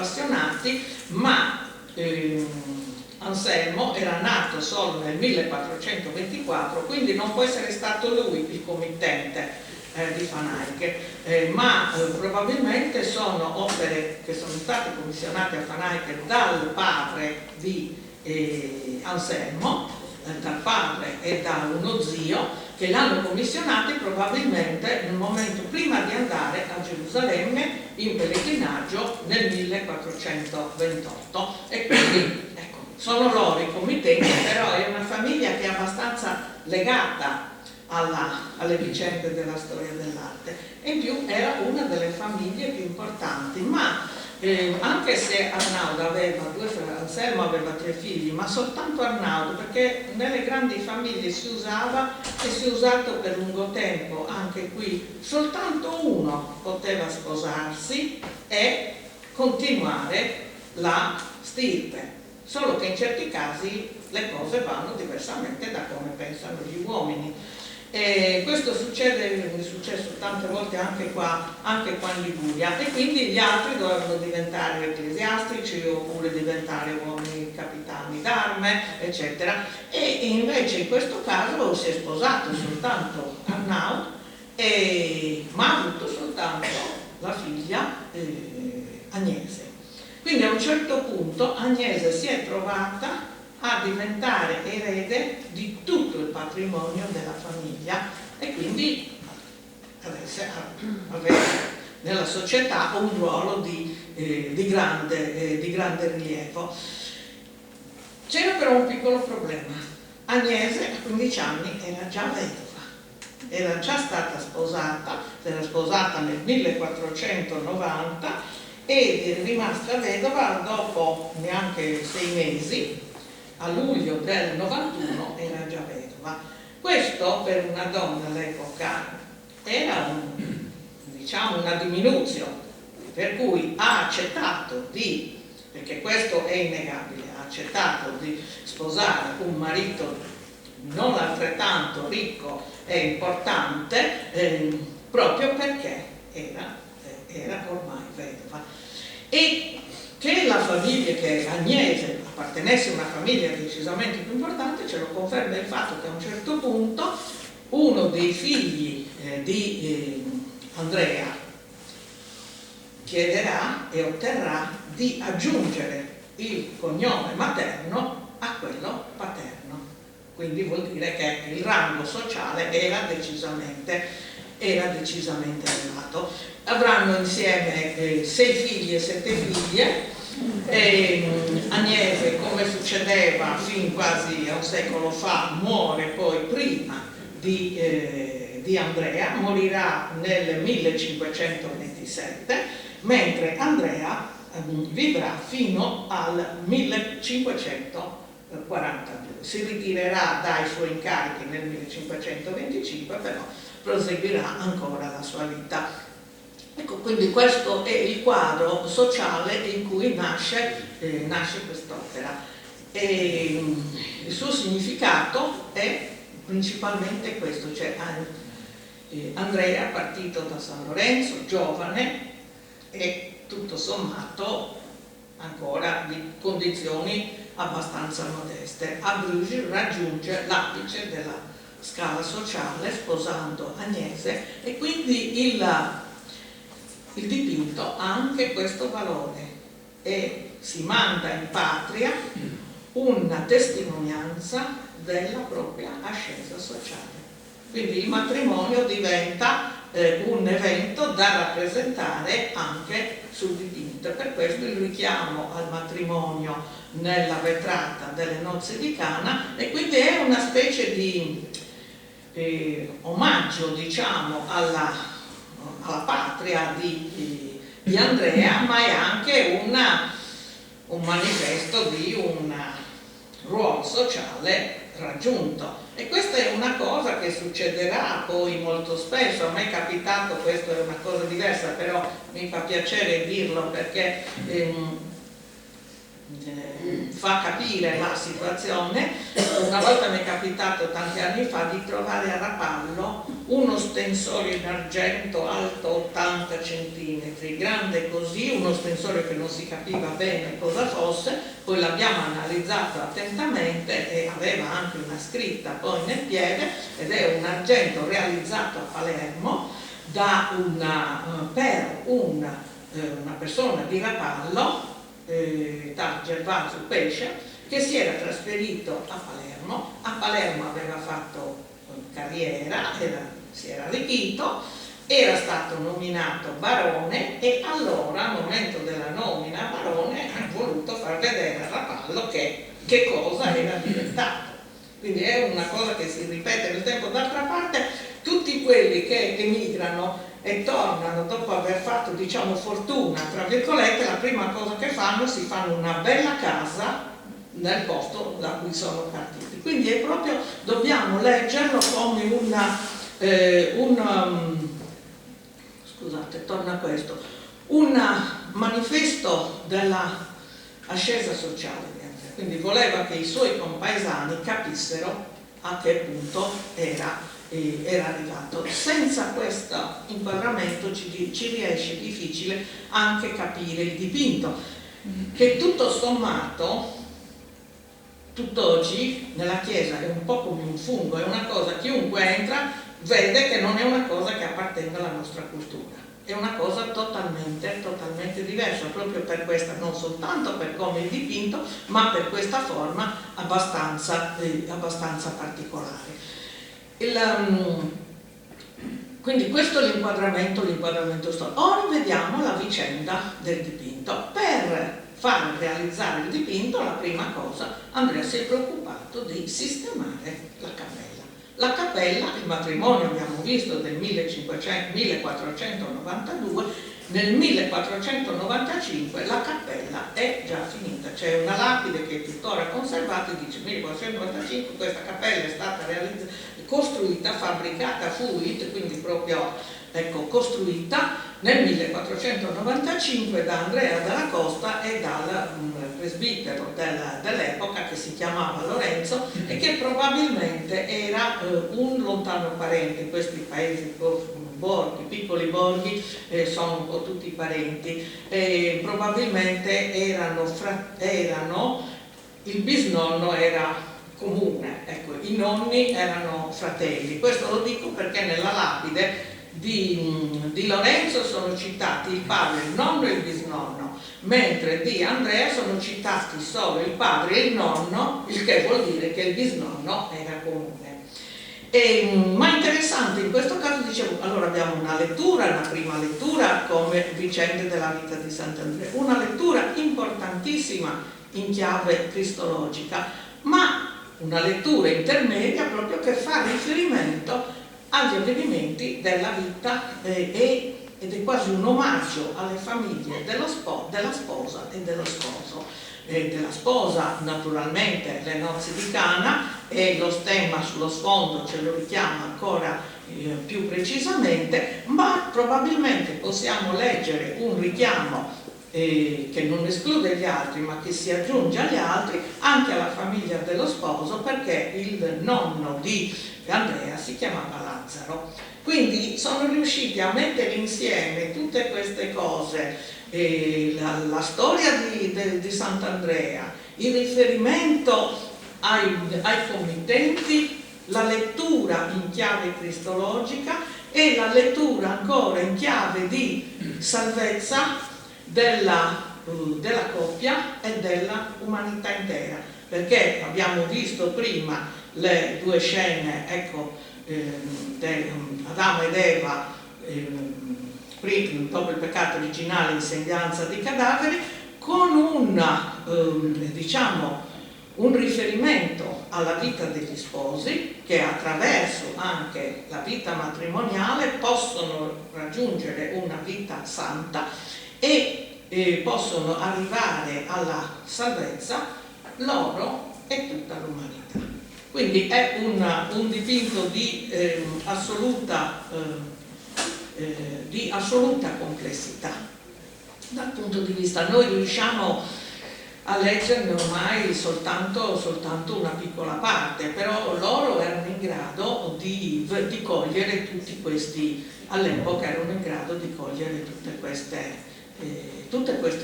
appassionati, ma Anselmo era nato solo nel 1424, quindi non può essere stato lui il committente di Van Eyck, ma probabilmente sono opere che sono state commissionate a Van Eyck dal padre di Anselmo, dal padre e da uno zio, che l'hanno commissionati probabilmente nel momento prima di andare a Gerusalemme in pellegrinaggio nel 1428, e quindi ecco, sono loro i committenti, però è una famiglia che è abbastanza legata alle vicende della storia dell'arte, e in più era una delle famiglie più importanti. Ma anche se Arnaud aveva Anselmo aveva 3 figli, ma soltanto Arnaud, perché nelle grandi famiglie si usava, e si è usato per lungo tempo anche qui, soltanto uno poteva sposarsi e continuare la stirpe, solo che in certi casi le cose vanno diversamente da come pensano gli uomini. E questo succede, è successo tante volte anche qua in Liguria, e quindi gli altri dovevano diventare ecclesiastici oppure diventare uomini capitani d'arme, eccetera. E invece in questo caso si è sposato soltanto Arnaud, ma ha avuto soltanto la figlia Agnese. Quindi a un certo punto Agnese si è trovata a diventare erede di tutto il patrimonio della famiglia, e quindi avere nella società un ruolo di grande rilievo. C'era però un piccolo problema: Agnese a 15 anni era già vedova, era già stata sposata, si era sposata nel 1490 ed è rimasta vedova dopo neanche 6 mesi. A luglio del 91 era già vedova. Questo per una donna all'epoca era diciamo una diminuzione, per cui ha accettato perché questo è innegabile, ha accettato di sposare un marito non altrettanto ricco e importante, proprio perché era ormai vedova. E che la famiglia, che Agnese appartenesse a una famiglia decisamente più importante, ce lo conferma il fatto che a un certo punto uno dei figli di Andrea chiederà e otterrà di aggiungere il cognome materno a quello paterno. Quindi vuol dire che il rango sociale era decisamente elevato. Avranno insieme 6 figli e 7 figlie. Agnese, come succedeva fin quasi a un secolo fa, muore poi prima di Andrea, morirà nel 1527, mentre Andrea vivrà fino al 1542. Si ritirerà dai suoi incarichi nel 1525, però proseguirà ancora la sua vita. Ecco, quindi questo è il quadro sociale in cui nasce quest'opera. Il suo significato è principalmente questo, cioè Andrea, partito da San Lorenzo, giovane e tutto sommato ancora di condizioni abbastanza modeste, a Bruges raggiunge l'apice della scala sociale sposando Agnese, e quindi il dipinto ha anche questo valore e si manda in patria una testimonianza della propria ascesa sociale. Quindi il matrimonio diventa un evento da rappresentare anche sul dipinto. Per questo il richiamo al matrimonio nella vetrata delle nozze di Cana, e quindi è una specie di omaggio, diciamo, alla patria di Andrea, ma è anche un manifesto di un ruolo sociale raggiunto. E questa è una cosa che succederà poi molto spesso. A me è capitato, questo è una cosa diversa, però mi fa piacere dirlo, perché fa capire la situazione. Una volta mi è capitato tanti anni fa di trovare a Rapallo uno stensore in argento alto 80 centimetri, grande così, uno stensore che non si capiva bene cosa fosse, poi l'abbiamo analizzato attentamente e aveva anche una scritta poi nel piede, ed è un argento realizzato a Palermo per una persona di Rapallo, da Gervasio Pesce, che si era trasferito a Palermo. A Palermo aveva fatto carriera, si era arricchito, era stato nominato barone, e allora al momento della nomina a barone ha voluto far vedere a Rapallo che cosa era diventato. Quindi è una cosa che si ripete nel tempo. D'altra parte, tutti quelli che emigrano e tornano dopo aver fatto, diciamo, fortuna, tra virgolette, la prima cosa che fanno, si fanno una bella casa nel posto da cui sono partiti. Quindi è proprio, dobbiamo leggerlo come scusate, torna a questo, un manifesto della ascesa sociale. Quindi voleva che i suoi compaesani capissero a che punto era arrivato. Senza questo inquadramento ci riesce difficile anche capire il dipinto, che tutto sommato tutt'oggi nella Chiesa è un po' come un fungo, è una cosa, chiunque entra vede che non è una cosa che appartenga alla nostra cultura, è una cosa totalmente diversa, proprio per questa, non soltanto per come è dipinto, ma per questa forma abbastanza particolare. Quindi questo è l'inquadramento storico. Ora vediamo la vicenda del dipinto. Per far realizzare il dipinto, la prima cosa, Andrea si è preoccupato di sistemare la cappella. La cappella, il matrimonio abbiamo visto del 1492, nel 1495 la cappella è già finita, c'è una lapide che è tuttora conservata e dice 1495 questa cappella è stata costruita, fabbricata, fuit, quindi proprio costruita nel 1495 da Andrea della Costa e dal presbitero dell'epoca, che si chiamava Lorenzo e che probabilmente era un lontano parente. Questi paesi, piccoli borghi, sono un po' tutti parenti, probabilmente il bisnonno era comune, ecco, i nonni erano fratelli. Questo lo dico perché nella lapide di Lorenzo sono citati il padre, il nonno e il bisnonno, mentre di Andrea sono citati solo il padre e il nonno, il che vuol dire che il bisnonno era comune. Ma interessante in questo caso, dicevo, allora abbiamo una prima lettura come vicende della vita di Sant'Andrea, una lettura importantissima in chiave cristologica, ma una lettura intermedia proprio che fa riferimento agli avvenimenti della vita ed è quasi un omaggio alle famiglie della sposa e dello sposo. Della sposa naturalmente le nozze di Cana, e lo stemma sullo sfondo ce lo richiama ancora più precisamente, ma probabilmente possiamo leggere un richiamo che non esclude gli altri ma che si aggiunge agli altri anche alla famiglia dello sposo, perché il nonno di Andrea si chiamava Lazzaro. Quindi sono riusciti a mettere insieme tutte queste cose, la storia di Sant'Andrea, il riferimento ai committenti, la lettura in chiave cristologica e la lettura ancora in chiave di salvezza della coppia e della umanità intera, perché abbiamo visto prima le due scene, Adamo ed Eva, dopo il peccato originale in sembianza di cadaveri, con un riferimento alla vita degli sposi, che attraverso anche la vita matrimoniale possono raggiungere una vita santa e possono arrivare alla salvezza loro e tutta l'umanità. Quindi è un dipinto di assoluta complessità. Dal punto di vista, noi riusciamo a leggerne ormai soltanto una piccola parte, però loro erano in grado di cogliere tutti questi, all'epoca erano in grado di cogliere tutte queste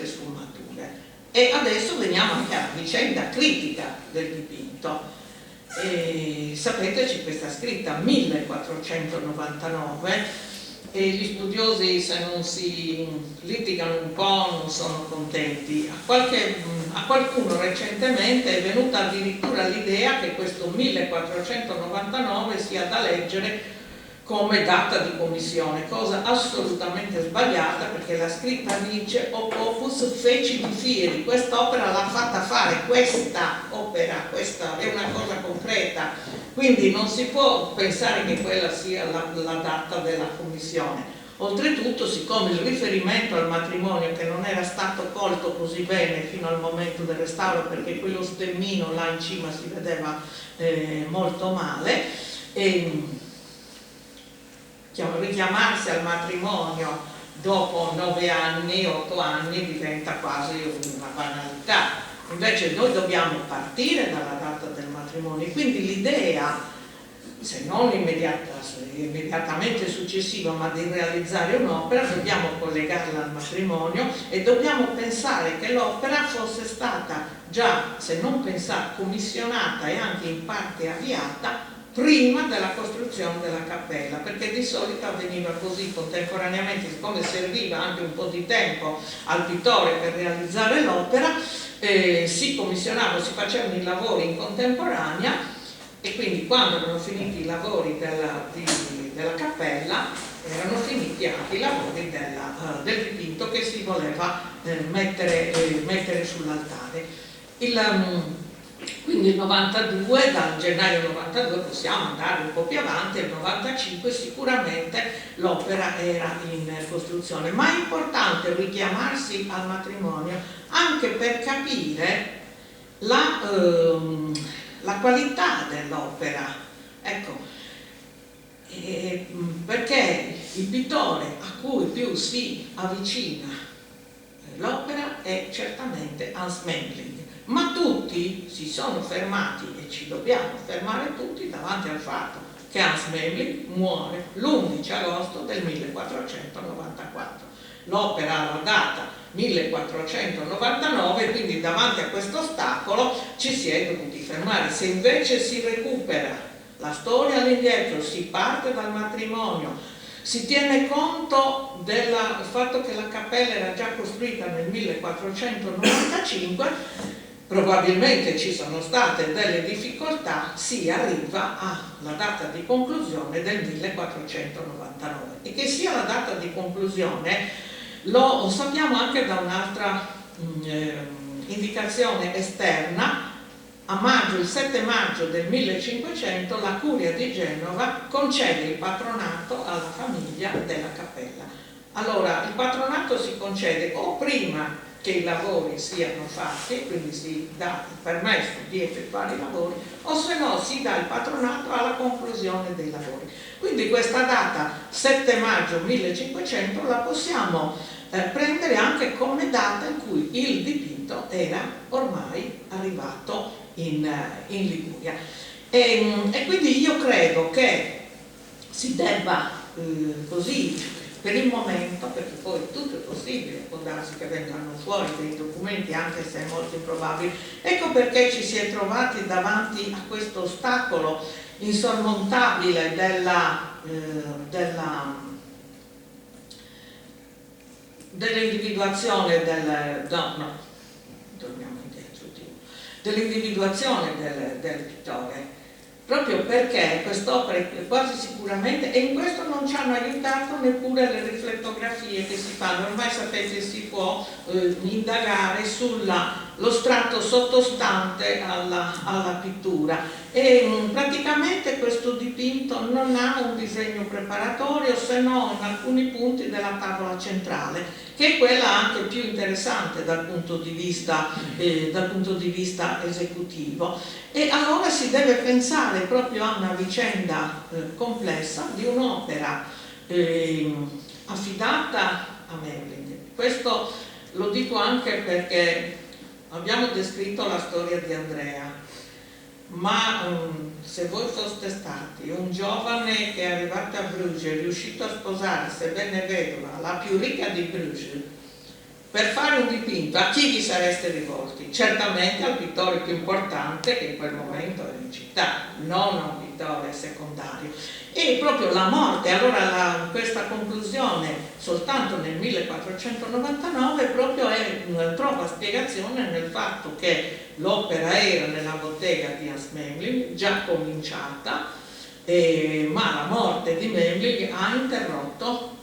sfumature. E adesso veniamo anche alla vicenda critica del dipinto. Sapete, c'è questa scritta 1499, e gli studiosi, se non si litigano un po', non sono contenti. A qualcuno recentemente è venuta addirittura l'idea che questo 1499 sia da leggere come data di commissione, cosa assolutamente sbagliata, perché la scritta dice opus feci di fieri, quest'opera l'ha fatta fare, questa opera, questa è una cosa concreta, quindi non si può pensare che quella sia la data della commissione. Oltretutto, siccome il riferimento al matrimonio, che non era stato colto così bene fino al momento del restauro, perché quello stemmino là in cima si vedeva molto male, richiamarsi al matrimonio dopo 9 anni, 8 anni diventa quasi una banalità. Invece noi dobbiamo partire dalla data del matrimonio, quindi l'idea, se non immediatamente successiva, ma di realizzare un'opera, dobbiamo collegarla al matrimonio e dobbiamo pensare che l'opera fosse stata già, se non pensata, commissionata e anche in parte avviata prima della costruzione della cappella, perché di solito avveniva così contemporaneamente, siccome serviva anche un po' di tempo al pittore per realizzare l'opera, si commissionava, si facevano i lavori in contemporanea, e quindi quando erano finiti i lavori della cappella erano finiti anche i lavori del dipinto che si voleva mettere sull'altare. Quindi il 92, dal gennaio 92 possiamo andare un po' più avanti, il 95 sicuramente l'opera era in costruzione, ma è importante richiamarsi al matrimonio anche per capire la qualità dell'opera, ecco, perché il pittore a cui più si avvicina l'opera è certamente Hans Memling. Ma tutti si sono fermati, e ci dobbiamo fermare tutti, davanti al fatto che Hans Memling muore l'11 agosto del 1494. L'opera ha la data 1499, quindi davanti a questo ostacolo ci si è dovuti fermare. Se invece si recupera la storia all'indietro, si parte dal matrimonio, si tiene conto del fatto che la cappella era già costruita nel 1495, probabilmente ci sono state delle difficoltà, si arriva alla data di conclusione del 1499. E che sia la data di conclusione lo sappiamo anche da un'altra indicazione esterna. Il 7 maggio del 1500 la Curia di Genova concede il patronato alla famiglia della cappella. Allora, il patronato si concede o prima che i lavori siano fatti, quindi si dà il permesso di effettuare i lavori, o se no si dà il patronato alla conclusione dei lavori. Quindi questa data 7 maggio 1500 la possiamo prendere anche come data in cui il dipinto era ormai arrivato in Liguria. E quindi io credo che si debba così, per il momento, perché poi tutto è possibile, può darsi che vengano fuori dei documenti anche se è molto improbabile, ecco perché ci si è trovati davanti a questo ostacolo insormontabile dell'individuazione dell'individuazione del pittore, proprio perché quest'opera quasi sicuramente, e in questo non ci hanno aiutato neppure le riflettografie che si fanno. Ormai sapete si può indagare sullo strato sottostante alla pittura, e praticamente questo dipinto non ha un disegno preparatorio se no in alcuni punti della tavola centrale, che è quella anche più interessante dal punto di vista esecutivo. E allora si deve pensare proprio a una vicenda complessa di un'opera affidata a Memling. Questo lo dico anche perché abbiamo descritto la storia di Andrea, ma se voi foste stati un giovane che è arrivato a Bruges, è riuscito a sposare, sebbene vedova, la più ricca di Bruges, per fare un dipinto a chi vi sareste rivolti? Certamente al pittore più importante che in quel momento era in città, non a un pittore secondario. E proprio la morte, allora questa conclusione soltanto nel 1499 proprio trova spiegazione nel fatto che l'opera era nella bottega di Hans Memling, già cominciata, ma la morte di Memling ha interrotto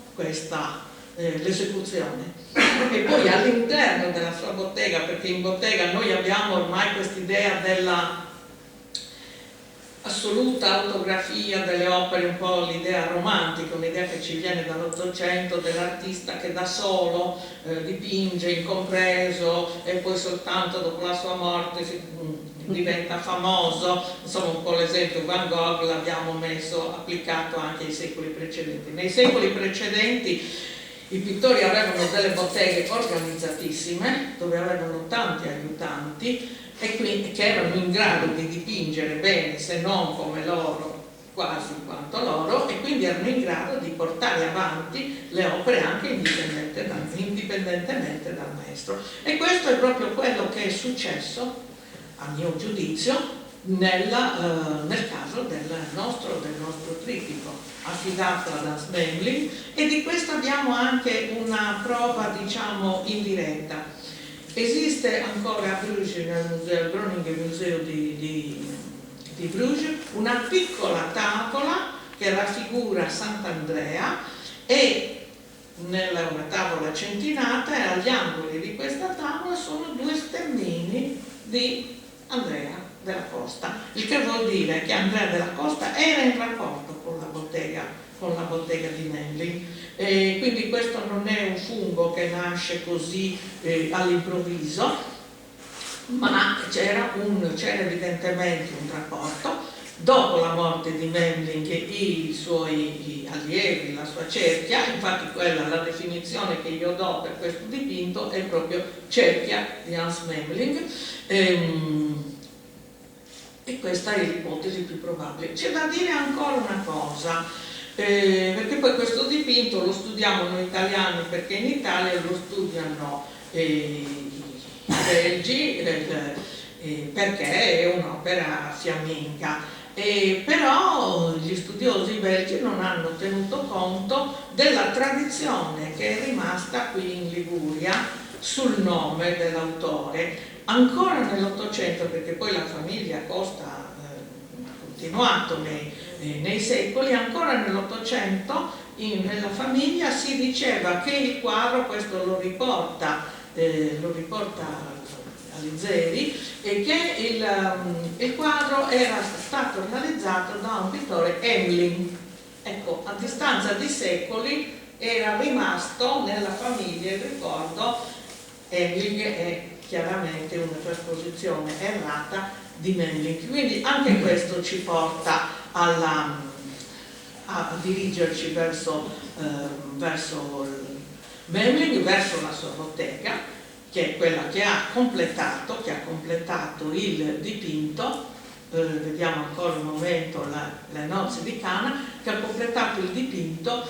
l'esecuzione. E poi all'interno della sua bottega, perché in bottega noi abbiamo ormai quest'idea della assoluta autografia delle opere, un po' l'idea romantica, un'idea che ci viene dall'Ottocento, dell'artista che da solo dipinge incompreso e poi soltanto dopo la sua morte diventa famoso. Insomma, un po' l'esempio Van Gogh l'abbiamo applicato anche ai secoli precedenti. Nei secoli precedenti i pittori avevano delle botteghe organizzatissime dove avevano tanti aiutanti e quindi che erano in grado di dipingere bene, se non come loro, quasi quanto loro, e quindi erano in grado di portare avanti le opere anche indipendentemente dal maestro. E questo è proprio quello che è successo, a mio giudizio, nel caso del nostro triptico affidato ad Hans Memling, e di questo abbiamo anche una prova, diciamo, indiretta. Esiste ancora a Bruges, nel Groningen Museo di Bruges, una piccola tavola che raffigura Sant'Andrea, e una tavola centinata, e agli angoli di questa tavola sono due stemmini di Andrea della Costa, il che vuol dire che Andrea della Costa era in rapporto con la bottega di Memling. Quindi questo non è un fungo che nasce così all'improvviso, ma c'era evidentemente un rapporto. Dopo la morte di Memling, i suoi allievi, la sua cerchia, infatti quella, la definizione che io do per questo dipinto è proprio cerchia di Hans Memling, e questa è l'ipotesi più probabile. C'è da dire ancora una cosa, perché poi questo dipinto lo studiamo noi italiani, perché in Italia lo studiano i belgi, perché è un'opera fiamminga, però gli studiosi belgi non hanno tenuto conto della tradizione che è rimasta qui in Liguria sul nome dell'autore. Ancora nell'Ottocento, perché poi la famiglia Costa ha continuato nei secoli, ancora nell'Ottocento nella famiglia si diceva che il quadro, questo lo riporta Alizeri, e che il quadro era stato realizzato da un pittore Emling. Ecco, a distanza di secoli era rimasto nella famiglia il ricordo. Emling è chiaramente una trasposizione errata di Memling, quindi anche questo ci porta a dirigerci verso Memling, verso la sua bottega, che è quella che ha completato il dipinto. Vediamo ancora un momento le nozze di Cana, che ha completato il dipinto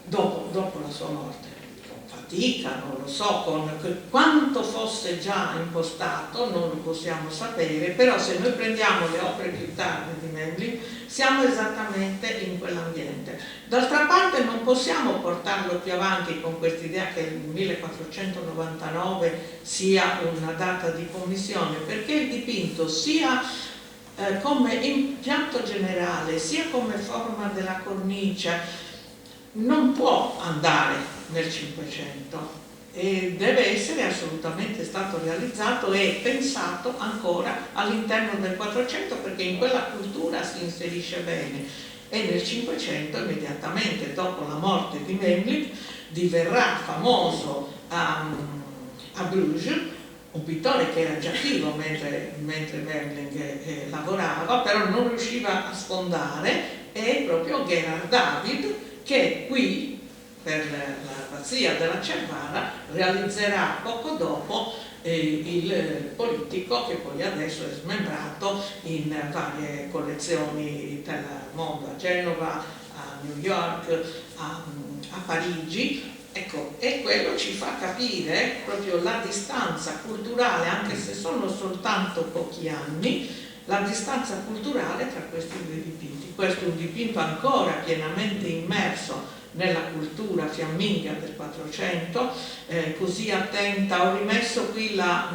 dopo la sua morte. Fatica, non lo so, quanto fosse già impostato non lo possiamo sapere, però se noi prendiamo le opere più tarde di Memling siamo esattamente in quell'ambiente. D'altra parte non possiamo portarlo più avanti con quest'idea che il 1499 sia una data di commissione, perché il dipinto sia come impianto generale, sia come forma della cornice, non può andare nel Cinquecento e deve essere assolutamente stato realizzato e pensato ancora all'interno del Quattrocento, perché in quella cultura si inserisce bene, e nel Cinquecento, immediatamente dopo la morte di Memling, diverrà famoso a Bruges un pittore che era già attivo mentre Memling lavorava, però non riusciva a sfondare, è proprio Gerhard David, che qui per l'abbazia della Cervara realizzerà poco dopo il politico, che poi adesso è smembrato in varie collezioni del mondo, a Genova, a New York, a Parigi. Ecco, e quello ci fa capire proprio la distanza culturale, anche se sono soltanto pochi anni, la distanza culturale tra questi due dipinti. Questo è un dipinto ancora pienamente immerso nella cultura fiamminga del 400, così attenta. Ho rimesso qui la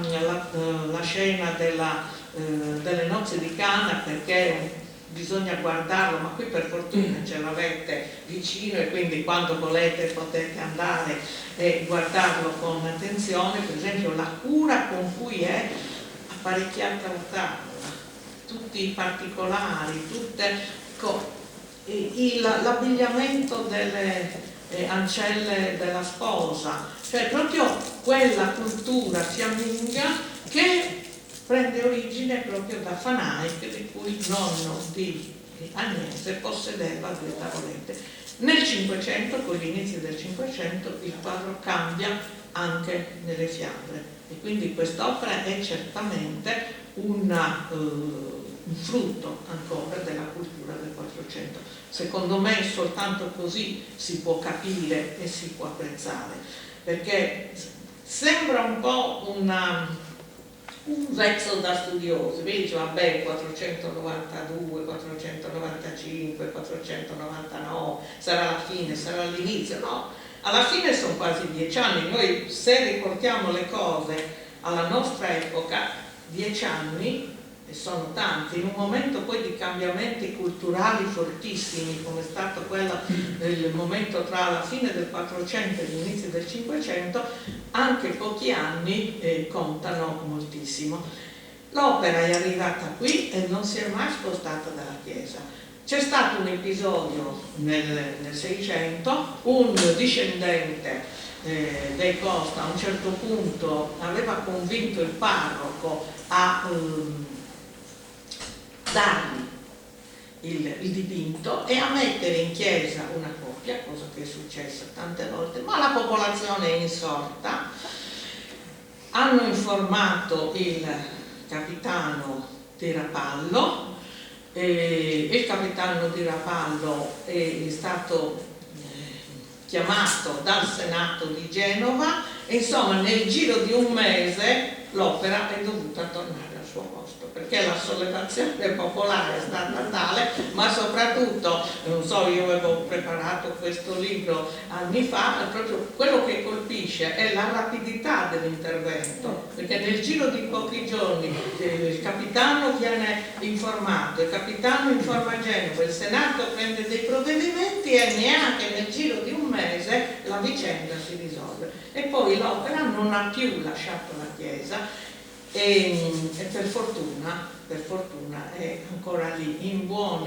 scena delle nozze di Cana, perché bisogna guardarlo, ma qui per fortuna ce l'avete vicino e quindi quando volete potete andare e guardarlo con attenzione. Per esempio la cura con cui è apparecchiata la tavola, tutti i particolari, l'abbigliamento delle ancelle della sposa, cioè proprio quella cultura fiamminga che prende origine proprio da Van Eyck, di cui il nonno di Agnese possedeva 2 tavolette. Nel Cinquecento, con gli inizi del Cinquecento, il quadro cambia anche nelle fiabe e quindi quest'opera è certamente un frutto ancora della cultura del 400. Secondo me soltanto così si può capire e si può apprezzare, perché sembra un po' un vezzo da studiosi, mi dice vabbè 492, 495, 499, sarà la fine, sarà l'inizio. No, alla fine sono quasi 10 anni. Noi, se riportiamo le cose alla nostra epoca, 10 anni sono tanti, in un momento poi di cambiamenti culturali fortissimi come è stato quello del momento tra la fine del 400 e l'inizio del 500, anche pochi anni contano moltissimo. L'opera è arrivata qui e non si è mai spostata dalla chiesa. C'è stato un episodio nel 600, un discendente dei Costa a un certo punto aveva convinto il parroco a dargli il dipinto e a mettere in chiesa una coppia, cosa che è successa tante volte, ma la popolazione è insorta. Hanno informato il capitano di Rapallo, il capitano di Rapallo è stato chiamato dal Senato di Genova e insomma nel giro di un mese l'opera è dovuta tornare al suo posto, perché la sollevazione popolare è stata tale, ma soprattutto, non so, io avevo preparato questo libro anni fa, proprio quello che colpisce è la rapidità dell'intervento, perché nel giro di pochi giorni il capitano viene informato, il capitano informa Genova, il Senato prende dei provvedimenti e neanche nel giro di un mese la vicenda si risolve. E poi l'opera non ha più lasciato la chiesa e per fortuna è ancora lì in buon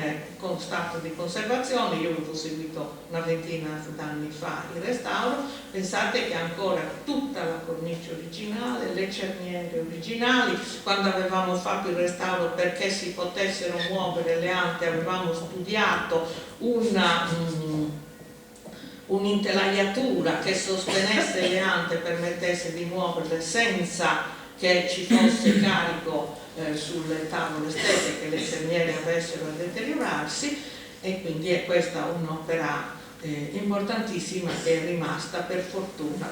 stato di conservazione. Io avevo seguito una ventina d'anni fa il restauro. Pensate che ancora tutta la cornice originale, le cerniere originali. Quando avevamo fatto il restauro perché si potessero muovere le ante avevamo studiato un'intelaiatura che sostenesse le ante, permettesse di muoverle senza che ci fosse carico sulle tavole stesse, che le cerniere avessero a deteriorarsi, e quindi è questa un'opera importantissima che è rimasta per fortuna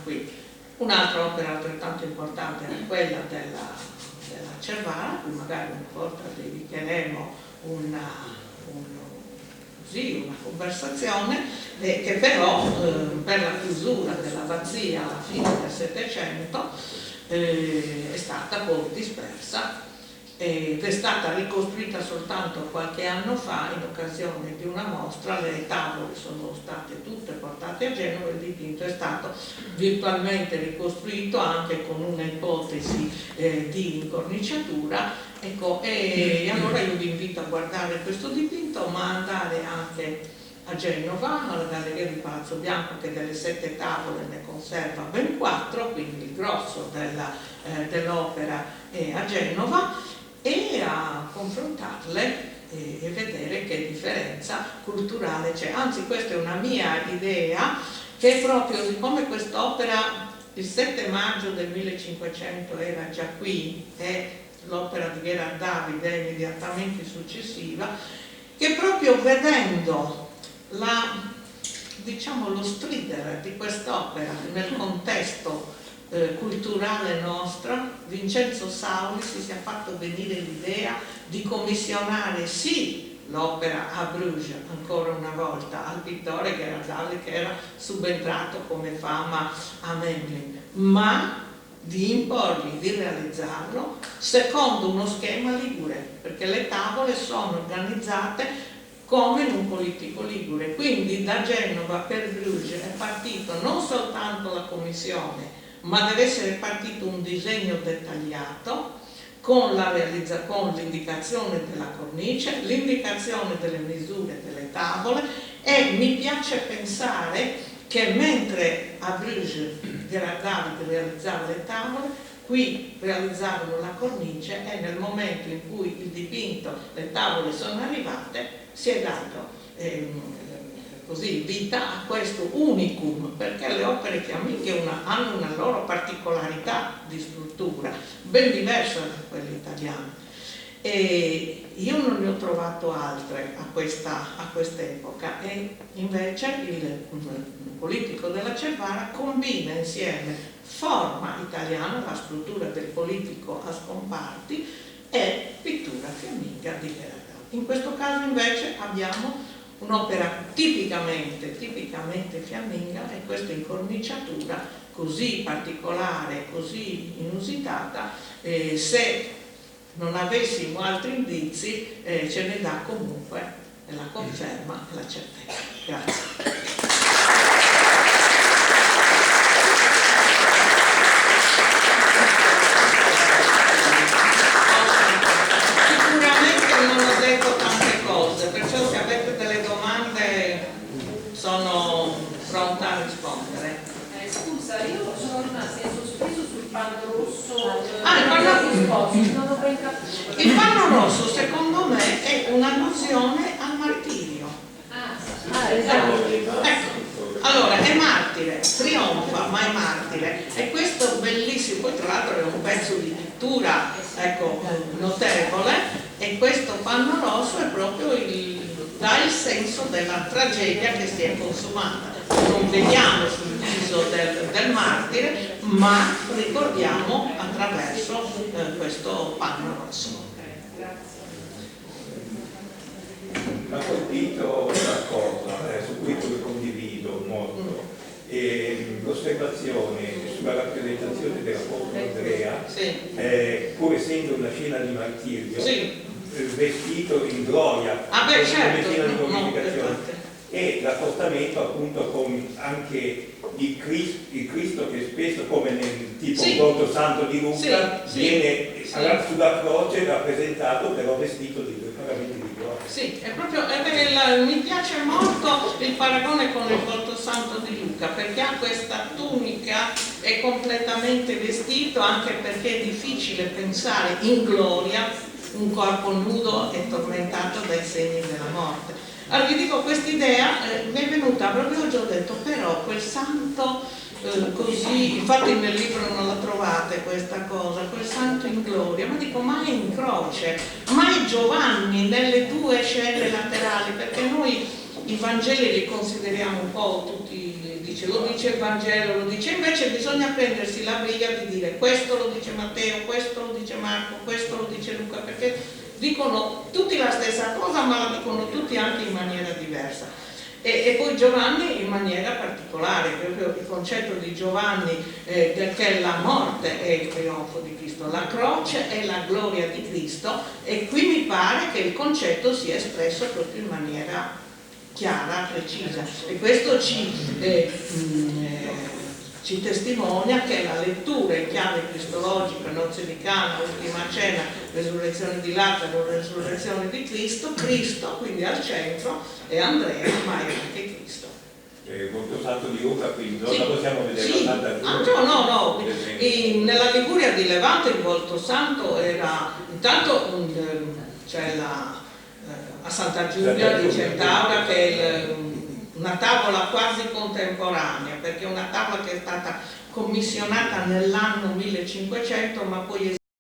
qui. Un'altra opera altrettanto importante era quella della Cervara, a cui magari una volta dedicheremo una conversazione, che però per la chiusura dell'abbazia alla fine del Settecento è stata poi dispersa ed è stata ricostruita soltanto qualche anno fa in occasione di una mostra. Le tavole sono state tutte portate a Genova, il dipinto è stato virtualmente ricostruito anche con una ipotesi di incorniciatura. Ecco, e allora io vi invito a guardare questo dipinto, ma andare anche a Genova, alla Galleria di Palazzo Bianco, che delle 7 tavole ne conserva ben 4, quindi il grosso dell'opera è a Genova, e a confrontarle e vedere che differenza culturale c'è. Anzi, questa è una mia idea, che proprio siccome quest'opera il 7 maggio del 1500 era già qui, e l'opera di Gherard David è immediatamente successiva, che proprio vedendo diciamo, lo stridere di quest'opera nel contesto culturale nostro, Vincenzo Sauli si sia fatto venire l'idea di commissionare sì l'opera a Bruges ancora una volta al pittore Gherard David, che era subentrato come fama a Memling, ma di imporgli di realizzarlo secondo uno schema ligure, perché le tavole sono organizzate come in un polittico ligure. Quindi da Genova per Bruges è partito non soltanto la commissione, ma deve essere partito un disegno dettagliato con l'indicazione della cornice, l'indicazione delle misure delle tavole, e mi piace pensare che mentre a Bruges Gherard David realizzava le tavole, qui realizzavano la cornice, e nel momento in cui il dipinto, le tavole sono arrivate, si è dato così vita a questo unicum, perché le opere fiamminghe hanno una loro particolarità di struttura ben diversa da quelle italiane, e io non ne ho trovato altre a quest'epoca, e invece il politico della Cervara combina insieme forma italiana, la struttura del politico a scomparti, e pittura fiamminga di Gherard David. In questo caso invece abbiamo un'opera tipicamente fiamminga, e questa incorniciatura così particolare, così inusitata, se non avessimo altri indizi ce ne dà comunque la conferma e la certezza. Grazie. Perciò se avete delle domande sono pronta a rispondere. Scusa, io sono rimasta sospeso sul panno rosso. Non ho ben capito. Il panno rosso secondo me è un'allusione al martirio. Ecco. Allora, è martire, trionfa, ma è martire. E questo bellissimo, poi tra l'altro è un pezzo di pittura, ecco, notevole. E questo panno rosso è proprio dà il senso della tragedia che si è consumata. Non vediamo sul viso del martire, ma ricordiamo attraverso questo panno rosso. Mi ha colpito una cosa su cui condivido molto, l'osservazione sulla rappresentazione dell'Apostolo Andrea, sì. pur essendo una scena di martirio, sì. Vestito in gloria, certo. come scena di glorificazione, e l'accostamento appunto con anche il Cristo che spesso, come nel tipo sì. volto santo di Luca, sì. viene sulla croce rappresentato però vestito veramente di gloria. Sì, è proprio, mi piace molto il paragone con il volto santo di Luca, perché ha questa tunica, è completamente vestito, anche perché è difficile pensare in gloria un corpo nudo e tormentato dai segni della morte. Allora vi dico, quest'idea mi è venuta proprio oggi, ho detto però quel santo così, infatti nel libro non la trovate questa cosa, quel santo in gloria, ma dico, ma è in croce, ma è Giovanni nelle due scene laterali, perché noi i Vangeli li consideriamo un po' tutti, lo dice il Vangelo, lo dice, invece bisogna prendersi la briga di dire questo lo dice Matteo, questo lo dice Marco, questo lo dice Luca, perché dicono tutti la stessa cosa, ma la dicono tutti anche in maniera diversa. E poi Giovanni in maniera particolare, proprio il concetto di Giovanni che la morte è il trionfo di Cristo, la croce è la gloria di Cristo, e qui mi pare che il concetto sia espresso proprio in maniera chiara, precisa, e questo ci testimonia che la lettura in chiave cristologica, nozze di Cana, ultima cena, resurrezione di Lazzaro, resurrezione di Cristo, quindi al centro, e Andrea, ma è anche Cristo. Molto santo di Luca, quindi non la possiamo vedere no. Nella Liguria di Levante il volto santo era, intanto c'è a Santa Giulia di Centaura, che è una tavola quasi contemporanea, perché è una tavola che è stata commissionata nell'anno 1500 ma poi